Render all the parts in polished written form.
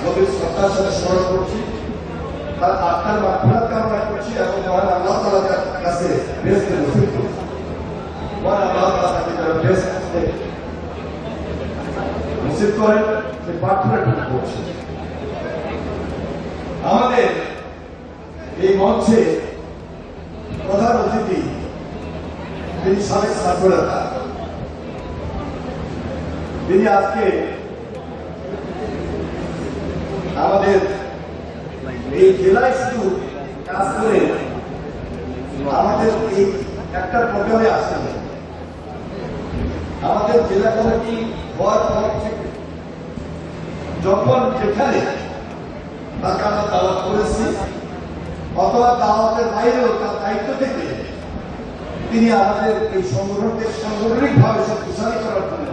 গভীর শ্রদ্ধার সাথে স্মরণ করছি, তার আত্মার মাগফিরাত কামনা করছি এবং মহান আল্লাহ তাআলার কাছে বেহেশতে নসিব করছি। মহান আল্লাহ তাআলা তাকে যারা বেহেশতে নসিব করেন সে প্রার্থনাটুকু করছি। আমাদের এই মঞ্চে প্রধান অতিথি তিনি সাবেক ছাত্রনেতা, তিনি আজকে আমাদের এই জেলায় শুধু কাজ করে আমাদের এই একটা প্রোগ্রামে আসেন। আমাদের জেলা কমিটি হওয়ার পর থেকে যখন যেখানে তাকে আমরা দাওয়াত করেছি অথবা দাওয়াতের বাইরেও তার দায়িত্ব থেকে তিনি আমাদের এই সংগঠনকে সাংগঠনিকভাবে শক্তিশালী করার জন্য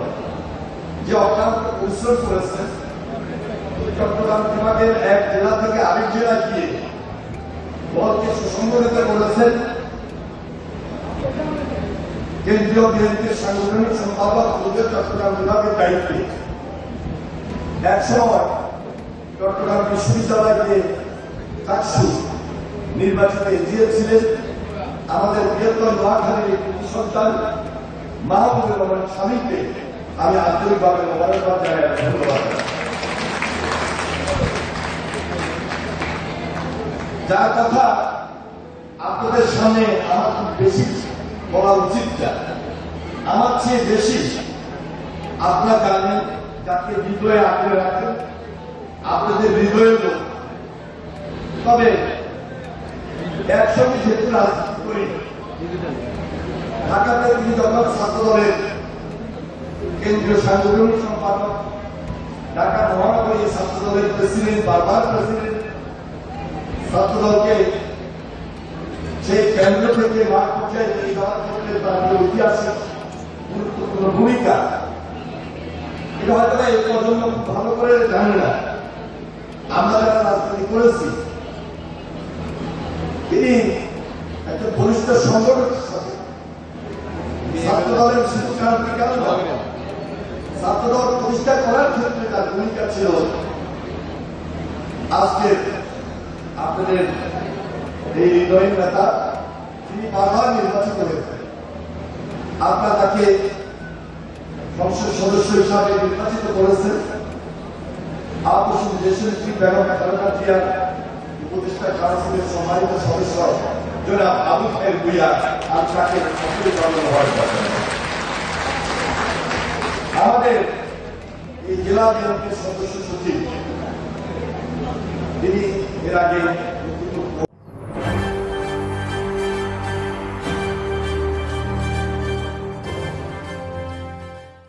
যে অক্লান্ত পরিশ্রম করেছেন, চট্টগ্রাম বিভাগের এক জেলা থেকে আরেক জেলায় গিয়ে দলকে সুসংগঠিত করেছেন। কেন্দ্রীয় বিএনপির সাংগঠনিক সম্পাদক চট্টগ্রাম বিভাগের দায়িত্বে এক সময় চট্টগ্রাম বিশ্ববিদ্যালয়কে চাকসু নির্বাচিত দিয়েছিলেন আমাদের বৃহত্তর নোয়াখালীর একটি সন্তান মাহবুবুর রহমান স্বামীকে আমি আন্তরিকভাবে মোবারকবাদ জানাই, ধন্যবাদ। যার কথা আপনাদের সামনে আমার খুব বেশি বলা উচিত না, আমার চেয়ে বেশি আপনারা জানেন যাকে হৃদয়ে আঁকড়ে রাখেন, আপনাদের হৃদয়ের লোক। তবে একসঙ্গে যেহেতু রাজনীতি করি, ঢাকাতে তিনি যখন ছাত্র দলের কেন্দ্রীয় সাংগঠনিক সম্পাদক, ঢাকা মহানগরী ছাত্র দলের প্রেসিডেন্ট, বারবার প্রেসিডেন্ট, ছাত্র দলকে সেই কেন্দ্র থেকে মাঠ পর্যায়ে নিয়ে যাওয়ার ক্ষেত্রে তার ইতিহাসের গুরুত্বপূর্ণ ভূমিকা, এটা হয়তো এই প্রজন্ম খুব ভালো করে জানে না। আমরা যারা রাজনীতি করেছি, তিনি একটা বরিষ্ঠ সংগঠনের সাথে ছাত্র দলের শিশু ক্রান্তি কেন ছাত্র দল প্রতিষ্ঠা করার ক্ষেত্রে তার ভূমিকা ছিল। আজকে আপনাদের এই হৃদয়ের নেতা তিনি বারবার নির্বাচিত হয়েছেন, আপনারা তাকে সংসদ সদস্য হিসাবে নির্বাচিত করেছেন। আপনার দেশের নেত্রী বেগম খালেদা জিয়ার উপদেষ্টা কাউন্সিলের সম্মানিত সদস্য জনাব আবু খায়ের ভূঁইয়া আর তাকে আমাদের এই জেলা বিএনপির সদস্য সচিব, তিনি এর আগে